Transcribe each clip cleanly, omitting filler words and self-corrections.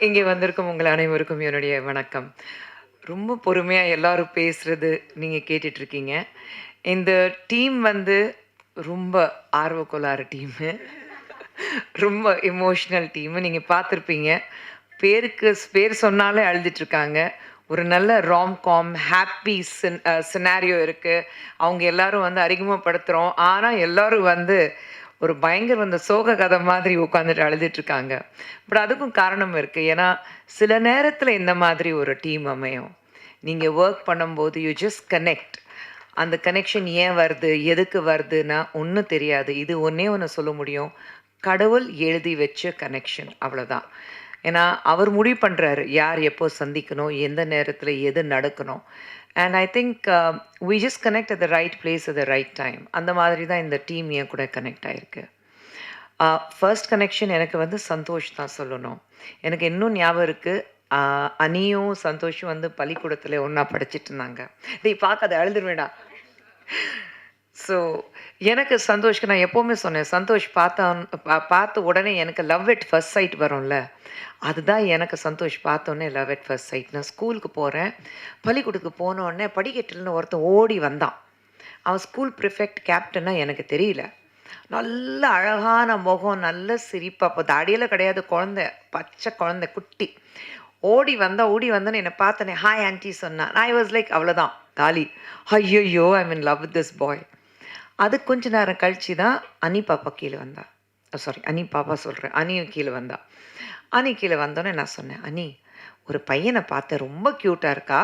இங்கே வந்திருக்கும் உங்கள் அனைவருக்கும் என்னுடைய வணக்கம். ரொம்ப பொறுமையா எல்லாரும் பேசுறது நீங்க கேட்டுட்ருக்கீங்க. இந்த டீம் வந்து ரொம்ப ஆர்வக்கோளாறு டீமு. ரொம்ப எமோஷனல் டீமு. நீங்க பார்த்துருப்பீங்க. பேருக்கு பேர் சொன்னாலே அழுதுட்ருக்காங்க. ஒரு நல்ல ராம்காம், ஹாப்பி சினாரியோ இருக்கு. அவங்க எல்லாரும் வந்து அறிமுகப்படுத்துறோம். ஆனா, எல்லாரும் வந்து ஒரு பயங்கர அந்த சோக கதை மாதிரி உட்காந்துட்டு அழுதுட்ருக்காங்க. பட் அதுக்கும் காரணம் இருக்கு. ஏன்னா, சில நேரத்தில இந்த மாதிரி ஒரு டீம் அமையும். நீங்க வொர்க் பண்ணும்போது யூ ஜஸ்ட் கனெக்ட். அந்த கனெக்ஷன் ஏன் வருது? எதுக்கு வருதுன்னா ஒண்ணும் தெரியாது. இது ஒண்ணே ஒண்ணு சொல்ல முடியும். கடவுள் எழுதி வச்ச கனெக்ஷன் அவ்வளோதான். ஏன்னா, அவர் முடிவு பண்றாரு. யார் எப்போ சந்திக்கணும்? எந்த நேரத்தில எது நடக்கணும்? And I think we just connect at the right place at the right time. அந்த மாதிரி தான் இந்த டீம் என் கூட கனெக்ட் ஆயிருக்கு. ஃபர்ஸ்ட் கனெக்ஷன் எனக்கு வந்து சந்தோஷ் தான் சொல்லணும். எனக்கு இன்னும் ஞாபகம் இருக்கு. அனியும், சந்தோஷும் வந்து பள்ளிக்கூடத்தில ஒண்ணா படிச்சுட்டு இருந்தாங்க. டேய் பார்க்காத அழுதுருவேன்டா. ஸோ எனக்கு சந்தோஷ்க்கு நான் எப்போவுமே சொன்னேன். சந்தோஷ் பார்த்த உடனே எனக்கு லவ் அட் ஃபர்ஸ்ட் சைட் வரும்ல. அதுதான் எனக்கு சந்தோஷ் பார்த்தோன்னே லவ் அட் ஃபர்ஸ்ட் சைட். நான் ஸ்கூலுக்கு போறேன். பள்ளிக்கூடத்துக்கு போனோனே படிக்கட்டுலருந்து ஒருத்தன் ஓடி வந்தான். அவன் ஸ்கூல் ப்ரிஃபெக்ட் கேப்டனா எனக்கு தெரியல. நல்ல அழகான முகம், நல்ல சிரிப்பு. அப்போ தாடியெல்லாம் கிடையாது. குழந்தை, பச்சை குழந்தை, குட்டி. ஓடி வந்தோன்னே என்னை பார்த்தோன்னே, ஹாய் ஆன்ட்டி சொன்னான். ஐ வாஸ் லைக் அவ்வளோதான் காலி. ஐய்யய்யோ! ஐ mean love with this boy. அது கொஞ்ச நேரம் கழிச்சு தான் அனி பாப்பா கீழே வந்தா. சாரி, அனி பாப்பா சொல்கிறேன். அனியும் கீழே வந்தா. அனி கீழே வந்தோன்னே நான் சொன்னேன், அனி ஒரு பையனை பார்த்தேன், ரொம்ப க்யூட்டாக இருக்கா.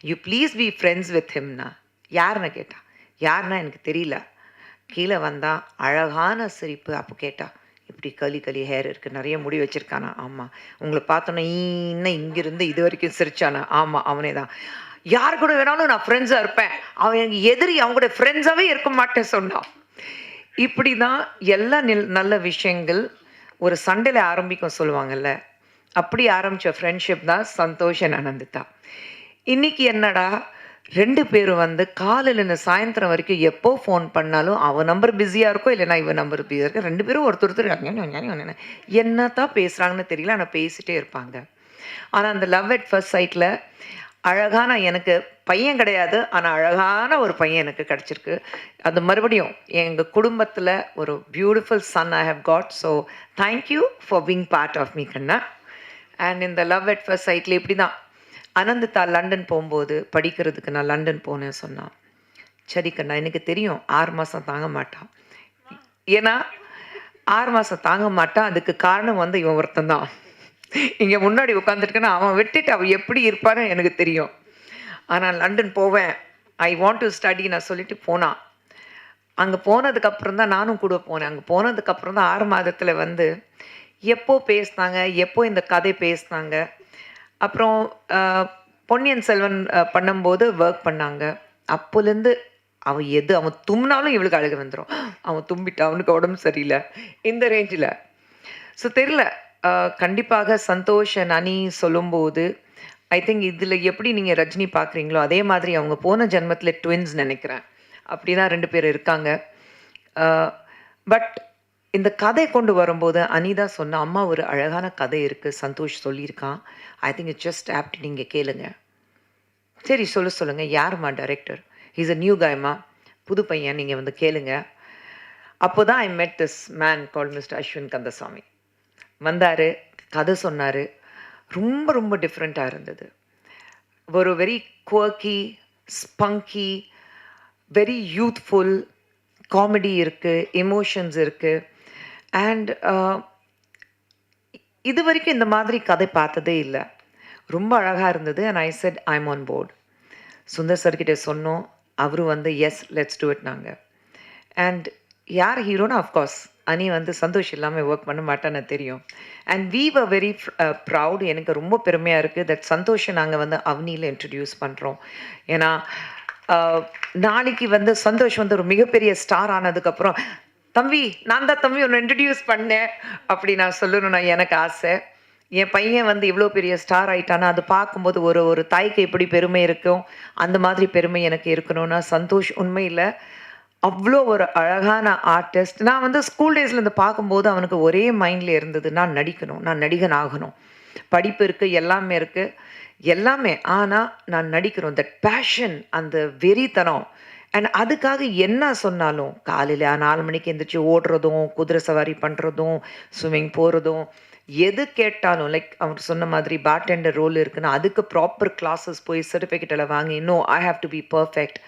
You please be friends with ஹிம்னா. யாருன்னு கேட்டா. யாருன்னா எனக்கு தெரியல. கீழே வந்தா, அழகான சிரிப்பு. அப்போ கேட்டா, இப்படி களி ஹேர் இருக்குது, நிறைய முடி வச்சுருக்கானா. ஆமாம். உங்களை பார்த்தோன்னே இன்னும் இங்கிருந்து இது வரைக்கும் சிரிச்சானா. ஆமாம், அவனே தான். யார் கூட வேணாலும் நான் ஃப்ரெண்ட்ஸாக இருப்பேன். அவன் எனக்கு எதிரி, அவங்களோட ஃப்ரெண்ட்ஸாகவே இருக்க மாட்டேன் சொன்னான். இப்படி தான் எல்லா நல்ல விஷயங்கள் ஒரு சண்டையில் ஆரம்பிக்கும் சொல்லுவாங்கல்ல. அப்படி ஆரம்பித்த ஃப்ரெண்ட்ஷிப் தான் சந்தோஷ் அண்ட் அனந்திதா. இன்னைக்கு என்னடா 2 பேரும் வந்து காலையிலேருந்து சாயந்தரம் வரைக்கும் எப்போ ஃபோன் பண்ணாலும் அவன் நம்பர் பிஸியாக இருக்கும், இல்லைனா இவன் நம்பர் பிஸியாக இருக்கும். 2 பேரும் ஒருத்தர் என்னத்தான் பேசுகிறாங்கன்னு தெரியல, ஆனால் பேசிகிட்டே இருப்பாங்க. ஆனால் அந்த லவ் அட் ஃபர்ஸ்ட் சைட்டில் அழகான, எனக்கு பையன் கிடையாது, ஆனால் அழகான ஒரு பையன் எனக்கு கிடச்சிருக்கு. அது மறுபடியும் எங்கள் குடும்பத்தில் ஒரு beautiful son I have got. So thank you for being part of me கண்ணா. அண்ட் இந்த லவ் அட் ஃபர்ஸ்ட் சைட்டில் இப்படி தான் அனந்திதா லண்டன் போகும்போது படிக்கிறதுக்கு நான் லண்டன் போனேன் சொன்னான். சரி கண்ணா, எனக்கு தெரியும் 6 மாதம் தாங்க மாட்டான். ஏன்னா 6 மாதம் தாங்க மாட்டான். அதுக்கு காரணம் வந்து இவன் ஒருத்தன் தான். இங்கே முன்னாடி உட்காந்துருக்கேன்னா அவன் விட்டுட்டு அவன் எப்படி இருப்பான்னு எனக்கு தெரியும். ஆனால் லண்டன் போவேன், ஐ வாண்ட் டு ஸ்டடி நான் சொல்லிட்டு போனான். அங்கே போனதுக்கப்புறம் தான் நானும் கூட போனேன். அங்கே போனதுக்கப்புறம் தான் 6 மாதத்தில் வந்து எப்போ பேசினாங்க, எப்போ இந்த கதை பேசினாங்க. அப்புறம் பொன்னியின் செல்வன் பண்ணும்போது ஒர்க் பண்ணாங்க. அப்போலேருந்து அவன் தும்னாலும் இவளுக்கு அழுக வந்துடும். அவன் தும்பிட்டான், அவனுக்கு உடம்பு சரியில்லை, இந்த ரேஞ்சில். ஸோ தெரியல. கண்டிப்பாக சந்தோஷ் அண்ட் அனி சொல்லும்போது ஐ திங்க் இதில் எப்படி நீங்கள் ரஜினி பார்க்குறீங்களோ அதே மாதிரி அவங்க போன ஜென்மத்தில் ட்வின்ஸ் நினைக்கிறேன். அப்படி தான் 2 பேர் இருக்காங்க. பட் இந்த கதை கொண்டு வரும்போது அனிதா சொன்ன அம்மா ஒரு அழகான கதை இருக்குது, சந்தோஷ் சொல்லியிருக்கான். I think it's just apt. நீங்கள் கேளுங்க. சரி சொல்லுங்கள். யாருமா டைரக்டர்? ஹீஸ் அ நியூ கைமா, புது பையன். நீங்கள் வந்து கேளுங்க. அப்போ தான் I met this man called Mr Ashwin Kandasamy. வந்தார், கதை சொன்னார். ரொம்ப ரொம்ப டிஃப்ரெண்ட்டாக இருந்தது. ஒரு very quirky, spunky, very youthful. Comedy இருக்குது, எமோஷன்ஸ் இருக்குது. அண்ட் இது வரைக்கும் இந்த மாதிரி கதை பார்த்ததே இல்லை. ரொம்ப அழகாக இருந்தது. And I said I am on board. Sundar சார்கிட்ட சொன்னோம். அவரும் வந்து எஸ் லெட்ஸ் டூ இட் நாங்கள். அண்ட் யார் ஹீரோனா அஃப்கோர்ஸ் அனி வந்து சந்தோஷ் இல்லாமல் ஒர்க் பண்ண மாட்டான்னு தெரியும். And we were very proud. எனக்கு ரொம்ப பெருமையாக இருக்குது தட் சந்தோஷை நாங்கள் வந்து அவனியில் இன்ட்ரடியூஸ் பண்ணுறோம். ஏன்னா நாளைக்கு வந்து சந்தோஷ் வந்து ஒரு மிகப்பெரிய ஸ்டார் ஆனதுக்கப்புறம், தம்பி நான் தான் தம்பி ஒன்று இன்ட்ரடியூஸ் பண்ணேன் அப்படி நான் சொல்லணும்னா எனக்கு ஆசை. என் பையன் வந்து இவ்வளோ பெரிய ஸ்டார் ஆகிட்டானா அது பார்க்கும்போது ஒரு தாய்க்கு எப்படி பெருமை இருக்கும், அந்த மாதிரி பெருமை எனக்கு இருக்கணும்னா சந்தோஷ் உண்மையில் அவ்வளோ ஒரு அழகான ஆர்டிஸ்ட். நான் வந்து ஸ்கூல் டேஸ்லேருந்து பார்க்கும்போது அவனுக்கு ஒரே மைண்டில் இருந்தது, நான் நடிக்கணும், நான் நடிகன் ஆகணும். படிப்பு இருக்குது, எல்லாமே இருக்குது, எல்லாமே. ஆனால் நான் நடிக்கிறோம். தட் பேஷன், அந்த வெறித்தனம். அண்ட் அதுக்காக என்ன சொன்னாலும் காலையில் 4 மணிக்கு எந்திரிச்சு ஓடுறதும், குதிரை சவாரி பண்ணுறதும், ஸ்விம்மிங் போகிறதும், எது கேட்டாலும் லைக் அவர் சொன்ன மாதிரி பார்டெண்டர் ரோல் இருக்குன்னா அதுக்கு ப்ராப்பர் கிளாஸஸ் போய் சர்டிஃபிகேட் எல்லாம் வாங்கி இன்னும் I have to be perfect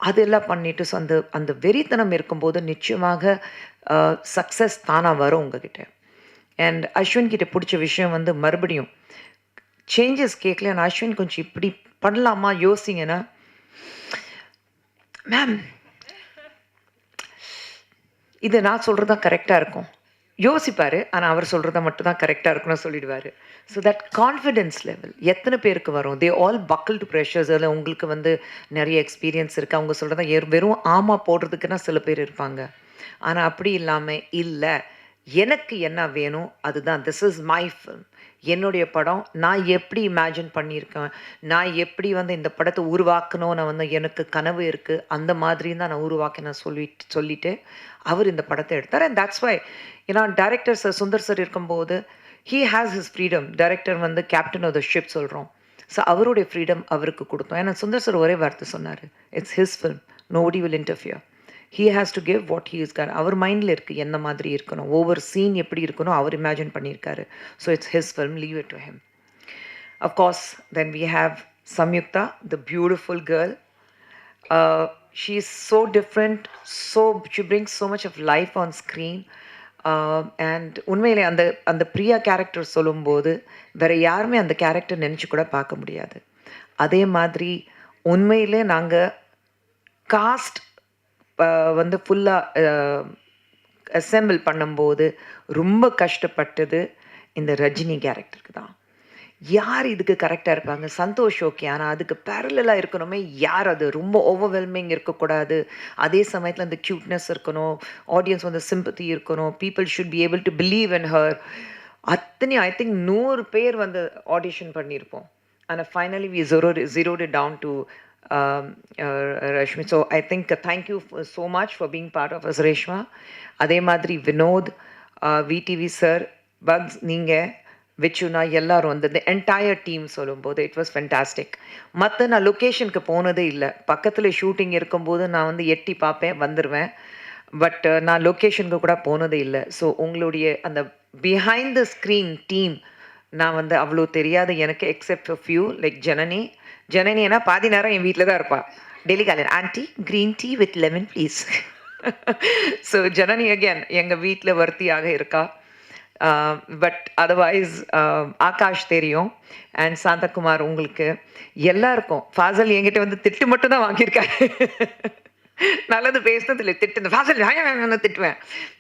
அதெல்லாம் பண்ணிட்டு ஸோ அந்த அந்த வெறித்தனம் இருக்கும்போது நிச்சயமாக சக்ஸஸ் தானாக வரும் உங்ககிட்ட. அண்ட் அஸ்வின் கிட்ட பிடிச்ச விஷயம் வந்து மறுபடியும் சேஞ்சஸ் கேட்கல. நான் அஸ்வின் கொஞ்சம் இப்படி பண்ணலாமா யோசிங்கன்னா, மேம் இது நான் சொல்கிறது தான் கரெக்டாக இருக்கும் யோசிப்பார். ஆனால் அவர் சொல்கிறத மட்டும் தான் கரெக்டாக இருக்குன்னு சொல்லிடுவார். ஸோ தட் கான்ஃபிடென்ஸ் லெவல் எத்தனை பேருக்கு வரும்? They all buckle to pressures. அதில் உங்களுக்கு வந்து நிறைய எக்ஸ்பீரியன்ஸ் இருக்குது. அவங்க சொல்கிறத வெறும் ஆமா போடுறதுக்குன்னா சில பேர் இருப்பாங்க. ஆனால் அப்படி இல்லாமல் இல்லை, எனக்கு என்ன வேணும் அதுதான், திஸ் இஸ் மை ஃபில்ம், என்னுடைய படம், நான் எப்படி இமேஜின் பண்ணியிருக்கேன், நான் எப்படி வந்து இந்த படத்தை உருவாக்கணும், நான் வந்து எனக்கு கனவு இருக்குது, அந்த மாதிரி தான் நான் உருவாக்கினேன் சொல்லிட்டு அவர் இந்த படத்தை எடுத்தார். அண்ட் தட்ஸ் வை ஏன்னா டைரக்டர் சார் சுந்தர் சார் இருக்கும்போது he has his freedom. Director வந்து கேப்டன் ஆஃப் த ஷிப் சொல்கிறோம். ஸோ அவருடைய ஃப்ரீடம் அவருக்கு கொடுத்தோம். ஏன்னா சுந்தர் சார் ஒரே வார்த்தை சொன்னார், it's his film, nobody will interfere, he has to give what he is gone. அவர் மைண்டில் இருக்குது என்ன மாதிரி இருக்கணும், ஒவ்வொரு சீன் எப்படி இருக்கணும் அவர் இமேஜின் பண்ணியிருக்காரு. So it's his film, leave it to him. Of course then we have Samyuktha, the beautiful girl. She is so different, she brings so much of life on screen. And உண்மையிலே அந்த அந்த பிரியா கேரக்டர் சொல்லும்போது வேறு யாருமே அந்த கேரக்டர் நினச்சி கூட பார்க்க முடியாது. அதே மாதிரி உண்மையிலே நாங்கள் காஸ்ட் வந்து ஃபுல்லாக அசெம்பிள் பண்ணும்போது ரொம்ப கஷ்டப்பட்டது இந்த ரஜினி கேரக்டருக்கு தான். யார் இதுக்கு கரெக்டாக இருப்பாங்க? சந்தோஷ் ஓகே, ஆனால் அதுக்கு பேரலாக இருக்கணுமே யார்? அது ரொம்ப ஓவர்வெல்மிங் இருக்கக்கூடாது, அதே சமயத்தில் அந்த க்யூட்னஸ் இருக்கணும், ஆடியன்ஸ் வந்து சிம்பத்தி இருக்கணும், people should be able to believe in her. அத்தனை ஐ திங்க் 100 பேர் வந்து ஆடிஷன் பண்ணியிருப்போம். ஆனால் finally we zeroed it down to Rashmi. So I think thank you so much for being part of us, Reshma. அதே மாதிரி Vinod, VTV sir, bugs, நீங்கள், விச்சுனா, எல்லாரும் வந்து இந்த என்டையர் டீம் சொல்லும்போது இட் வாஸ் ஃபென்டாஸ்டிக். மற்ற நான் லொக்கேஷனுக்கு போனதே இல்லை. பக்கத்தில் ஷூட்டிங் இருக்கும்போது நான் வந்து எட்டி பார்ப்பேன், வந்துடுவேன். பட் நான் லொக்கேஷனுக்கு கூட போனதே இல்லை. ஸோ உங்களுடைய அந்த பிஹைண்ட் த ஸ்க்ரீன் டீம் நான் வந்து அவ்வளோ தெரியாது எனக்கு, except for few like Janani. ஜனனினா பாதி நேரம் என் வீட்டில் தான் இருப்பாள். டெய்லி காலையில் aunty green tea with lemon please. So Janani again எங்கள் வீட்டில் வர்த்தியாக இருக்கா. பட் அதர்வைஸ் ஆகாஷ் தெரியும், அண்ட் சாந்தகுமார் உங்களுக்கு எல்லாருக்கும். ஃபாசல் என்கிட்ட வந்து திட்டு மட்டும் தான் வாங்கியிருக்காரு. நல்லது பேசினது இல்லை, திட்டு இந்த ஃபாசல் திட்டுவேன்.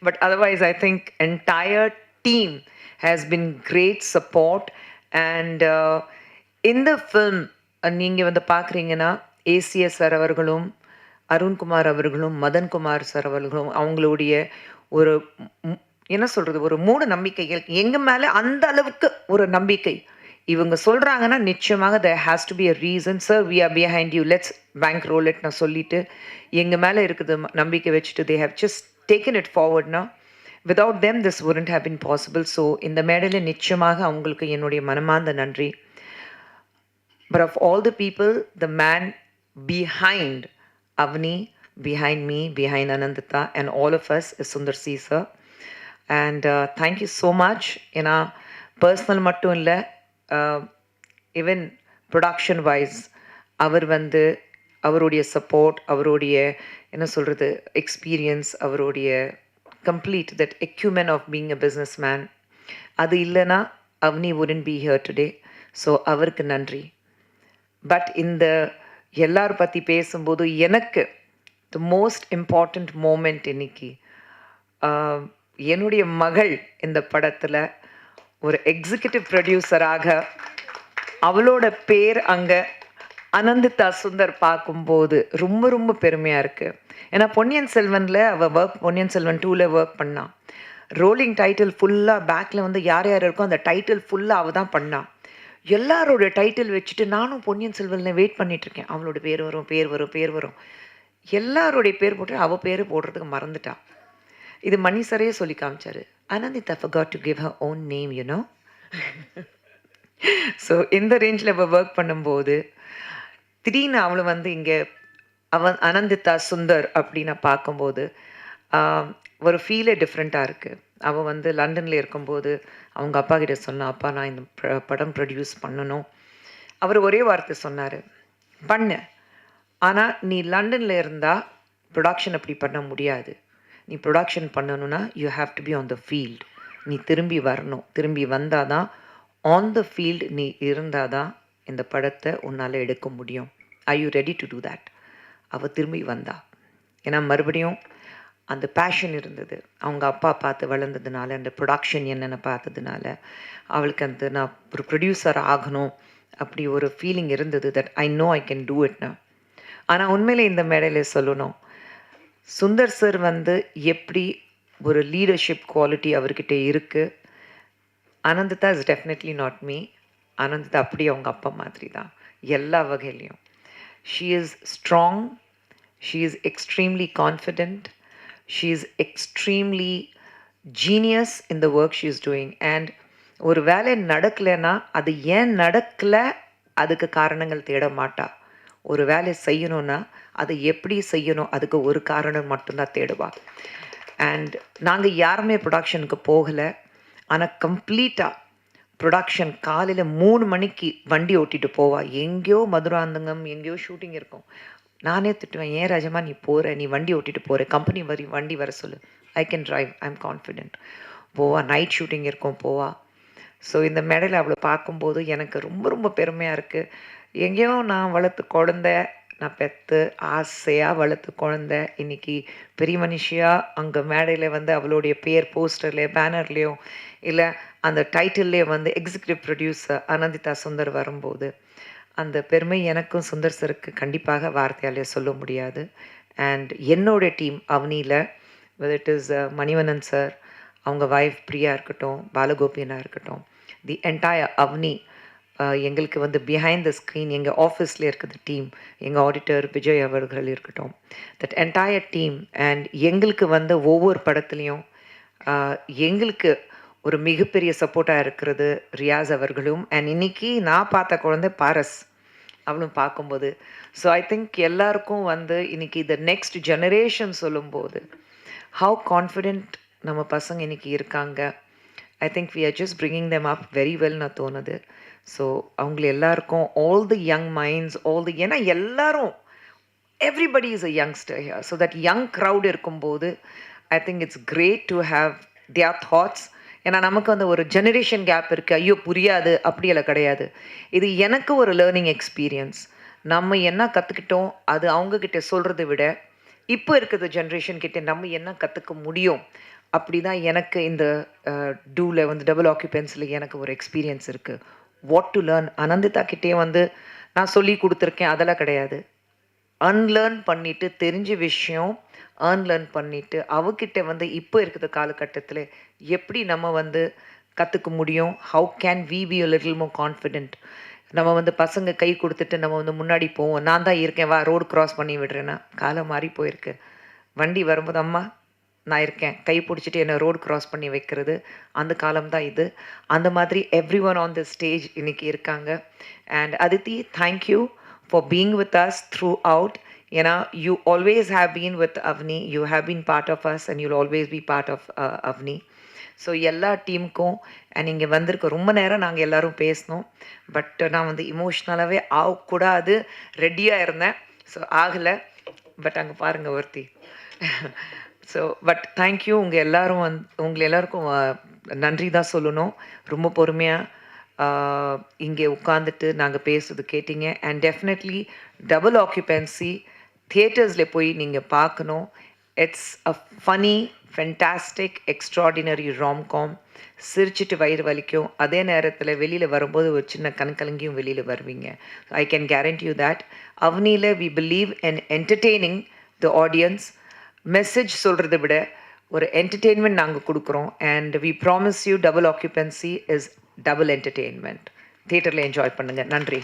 But otherwise I think entire team has been great support. And இந்த ஃபில்ம் நீங்கள் வந்து பார்க்குறீங்கன்னா ஏசிஎஸ் சார் அவர்களும், அருண்குமார் அவர்களும், மதன்குமார் சார் அவர்களும் அவங்களுடைய ஒரு என்ன சொல்கிறது, ஒரு மூட நம்பிக்கைகள் எங்கள் மேலே அந்த அளவுக்கு ஒரு நம்பிக்கை இவங்க சொல்கிறாங்கன்னா நிச்சயமாக there has to be a reason. sir we are behind you, let's bank roll it நான் சொல்லிட்டு எங்கள் மேலே இருக்குது நம்பிக்கை வச்சுட்டு they have just taken it forward now. without them this wouldn't have been possible. So இந்த மேடையில் நிச்சயமாக அவங்களுக்கு என்னுடைய மனமார்ந்த நன்றி. but of all the people, the man behind Avni, behind me, behind Anandita and all of us is Sundar C sir. And thank you so much. ஏன்னா personal மட்டும் இல்லை, ஈவன் ப்ரொடக்ஷன் வைஸ் அவர் வந்து அவருடைய சப்போர்ட், அவருடைய என்ன சொல்கிறது experience, அவருடைய complete that acumen of being a business man, அது இல்லைன்னா Avani wouldn't be here today. So அவருக்கு நன்றி. பட் இந்த எல்லார் பற்றி பேசும்போது எனக்கு த மோஸ்ட் இம்பார்ட்டண்ட் மூமெண்ட் இன்னைக்கு என்னுடைய மகள் இந்த படத்தில் ஒரு எக்ஸிக்யூட்டிவ் ப்ரொடியூசராக அவளோட பேர் அங்கே அனந்திதா சுந்தர் பார்க்கும்போது ரொம்ப ரொம்ப பெருமையாக இருக்குது. ஏன்னா பொன்னியின் செல்வனில் அவள் பொன்னியின் செல்வன் 2ல் ஒர்க் பண்ணான். ரோலிங் டைட்டில் ஃபுல்லாக பேக்கில் வந்து யார் யார் இருக்கோ அந்த டைட்டில் ஃபுல்லாக அவள் தான் பண்ணான். எல்லாரோட டைட்டில் வச்சுட்டு நானும் பொன்னியின் செல்வனில் வெயிட் பண்ணிகிட்ருக்கேன், அவளோட பேர் வரும் பேர் வரும் பேர் வரும். எல்லாரோடைய பேர் போட்டு அவள் பேர் போடுறதுக்கு மறந்துட்டா. இது மணி சரையே சொல்லி காமிச்சாரு, Anandita forgot to give her own name, you know. So இந்த ரேஞ்சில் அவள் ஒர்க் பண்ணும்போது திடீர்னு அவளை வந்து இங்கே அனந்திதா சுந்தர் அப்படின்னு பார்க்கும்போது ஒரு ஃபீலே டிஃப்ரெண்ட்டாக இருக்குது. அவள் வந்து லண்டனில் இருக்கும்போது அவங்க அப்பா கிட்ட சொன்னா, அப்பா நான் இந்த படம் ப்ரொடியூஸ் பண்ணணும். அவர் ஒரே வார்த்தை சொன்னார், பண்ணு, ஆனால் நீ லண்டனில் இருந்தால் ப்ரொடக்ஷன் அப்படி பண்ண முடியாது. நீ ப்ரொடக்ஷன் பண்ணணுன்னா you have to be on the field. நீ திரும்பி வரணும். திரும்பி வந்தால் தான் ஆன் த ஃபீல்டு நீ இருந்தால் தான் இந்த படத்தை உன்னால் எடுக்க முடியும். Are you ready to do that? அவள் திரும்பி வந்தா. ஏன்னா மறுபடியும் அந்த பேஷன் இருந்தது. அவங்க அப்பா பார்த்து வளர்ந்ததுனால, அந்த ப்ரொடக்ஷன் என்னென்னு பார்த்ததுனால, அவளுக்கு அந்த நான் ஒரு ப்ரொடியூசர் ஆகணும் அப்படி ஒரு ஃபீலிங் இருந்தது. That I know I can do இட்னா. ஆனால் உண்மையிலே இந்த மேடையில் சொல்லணும், சுந்தர் சார் வந்து எப்படி ஒரு லீடர்ஷிப் குவாலிட்டி அவர்கிட்ட இருக்குது. Ananditha is definitely not me. Ananditha அப்படி அவங்க அப்பா மாதிரி தான் எல்லா வகையிலையும். She is strong, she is extremely confident, she is extremely genius in the work she is doing. And ஒரு வேலை நடக்கலைன்னா அது ஏன் நடக்கலை அதுக்கு காரணங்கள் தேட மாட்டா. ஒரு வேலை செய்யணும்னா அதை எப்படி செய்யணும் அதுக்கு ஒரு காரணம் மட்டும்தான் தேடுவா. அண்ட் நாங்கள் யாருமே ப்ரொடக்ஷனுக்கு போகலை. ஆனால் கம்ப்ளீட்டாக ப்ரொடக்ஷன் காலையில் 3 மணிக்கு வண்டி ஓட்டிகிட்டு போவா. எங்கேயோ மதுராந்தகம் எங்கேயோ ஷூட்டிங் இருக்கும். நானே திட்டுவேன், ஏன் ராஜம்மா நீ போகிற, நீ வண்டி ஓட்டிகிட்டு போகிற, கம்பெனி வண்டி வர சொல்லு, I can drive, I am confident. போவா, நைட் ஷூட்டிங் இருக்கும் போவா. ஸோ இந்த மேடையில் அவளை பார்க்கும்போது எனக்கு ரொம்ப ரொம்ப பெருமையாக இருக்குது. எங்கேயோ நான் வளர்த்து குழந்த, நான் பெற்று ஆசையாக வளர்த்து குழந்த இன்றைக்கி பெரிய மனுஷியாக அங்கே மேடையில் வந்து அவளுடைய பேர் போஸ்டர்லேயோ பேனர்லேயோ இல்லை அந்த டைட்டில்லையே வந்து எக்ஸிக்யூட்டிவ் ப்ரொடியூசர் அனந்திதா சுந்தர் வரும்போது அந்த பெருமை எனக்கும் சுந்தர் சருக்கு கண்டிப்பாக வார்த்தையாலே சொல்ல முடியாது. அண்ட் என்னோட டீம் அவனியில் இட் இஸ் மணிவண்ணன் சார், அவங்க வைஃப் பிரியா இருக்கட்டும், பாலகோபியனா இருக்கட்டும், தி என்டையர் அவனி, எங்களுக்கு வந்து பிஹைண்ட் த ஸ்க்ரீன் எங்கள் ஆஃபீஸில் இருக்கிற டீம், எங்கள் ஆடிட்டர் விஜய் அவர்கள் இருக்கட்டும், தட் என்டையர் டீம். அண்ட் எங்களுக்கு வந்து ஒவ்வொரு படத்துலேயும் எங்களுக்கு ஒரு மிகப்பெரிய சப்போர்ட்டாக இருக்கிறது ரியாஸ் அவர்களும். அண்ட் இன்னைக்கு நான் பார்த்த குழந்தை பாரஸ், அவளும் பார்க்கும்போது ஸோ ஐ திங்க் எல்லாருக்கும் வந்து இன்னைக்கு இந்த நெக்ஸ்ட் ஜெனரேஷன் சொல்லும்போது ஹவு கான்ஃபிடென்ட் நம்ம பசங்க இன்னைக்கு இருக்காங்க. I think we are just bringing them up very வெல்னு தோணுது. ஸோ அவங்கள எல்லாருக்கும் ஆல் தி யங் மைண்ட்ஸ் ஏன்னா எல்லாரும் everybody is a youngster here. So that young crowd இருக்கும்போது I think it's great to have their thoughts. ஏன்னா நமக்கு வந்து ஒரு ஜெனரேஷன் கேப் இருக்குது, ஐயோ புரியாது அப்படியெல்லாம் கிடையாது. இது எனக்கு ஒரு லேர்னிங் எக்ஸ்பீரியன்ஸ். நம்ம என்ன கற்றுக்கிட்டோம் அது அவங்கக்கிட்ட சொல்கிறத விட இப்போ இருக்கிற ஜென்ரேஷன் கிட்டே நம்ம என்ன கற்றுக்க முடியும் அப்படி தான் எனக்கு இந்த டூவில் வந்து டபுள் ஆக்குபென்ஸில் எனக்கு ஒரு எக்ஸ்பீரியன்ஸ் இருக்குது. What to learn. அனந்திதா கிட்டே வந்து நான் சொல்லி கொடுத்துருக்கேன் அதெல்லாம் கிடையாது. அன்லேர்ன் பண்ணிவிட்டு தெரிஞ்ச விஷயம் அன்லேர்ன் பண்ணிவிட்டு அவகிட்ட வந்து இப்போ இருக்கிற காலகட்டத்தில் எப்படி நம்ம வந்து கற்றுக்க முடியும். How can we be a little more confident. நம்ம வந்து பசங்க கை கொடுத்துட்டு நம்ம வந்து முன்னாடி போவோம், நான் தான் இருக்கேன் வா ரோடு க்ராஸ் பண்ணி விடுறேன்னா. காலம் மாறி போயிருக்கு. வண்டி வரும்போது அம்மா நான் இருக்கேன் கை பிடிச்சிட்டு என்னை ரோடு க்ராஸ் பண்ணி வைக்கிறது அந்த காலம்தான் இது. அந்த மாதிரி every one on the stage இன்றைக்கி இருக்காங்க. And Aditi, thank you for being with us throughout. You always have been with Avni, you have been part of us and you'll always be part of Avni. So எல்லா டீமுக்கும் and இங்கே வந்திருக்க ரொம்ப நேரம் நாங்கள் எல்லோரும் பேசினோம். பட் நான் வந்து இமோஷ்னலாகவே ஆகக்கூடாது ரெடியாக இருந்தேன். ஸோ ஆகலை. பட் அங்கே பாருங்கள் ஒருத்தி. So but thank you. உங்களை எல்லாருக்கும் நன்றி தான் சொல்லணும். ரொம்ப பொறுமையாக இங்கே உட்காந்துட்டு நாங்கள் பேசுறது கேட்டிங்க. அண்ட் டெஃபினெட்லி டபுள் ஆக்குபென்சி தியேட்டர்ஸில் போய் நீங்கள் பார்க்கணும். It's a funny fantastic extraordinary romcom. சிரிச்சிட்டு வயிறு வலிக்கும், அதே நேரத்தில் வெளியில் வரும்போது ஒரு சின்ன கண்கலங்கியும் வெளியில் வருவீங்க. I can guarantee you that. அவனியில் we believe in entertaining the audience. Message சொல்கிறத விட ஒரு என்டர்டெயின்மெண்ட் நாங்கள் கொடுக்குறோம். And we promise you double occupancy is double entertainment. தியேட்டரில் என்ஜாய் பண்ணுங்கள். நன்றி.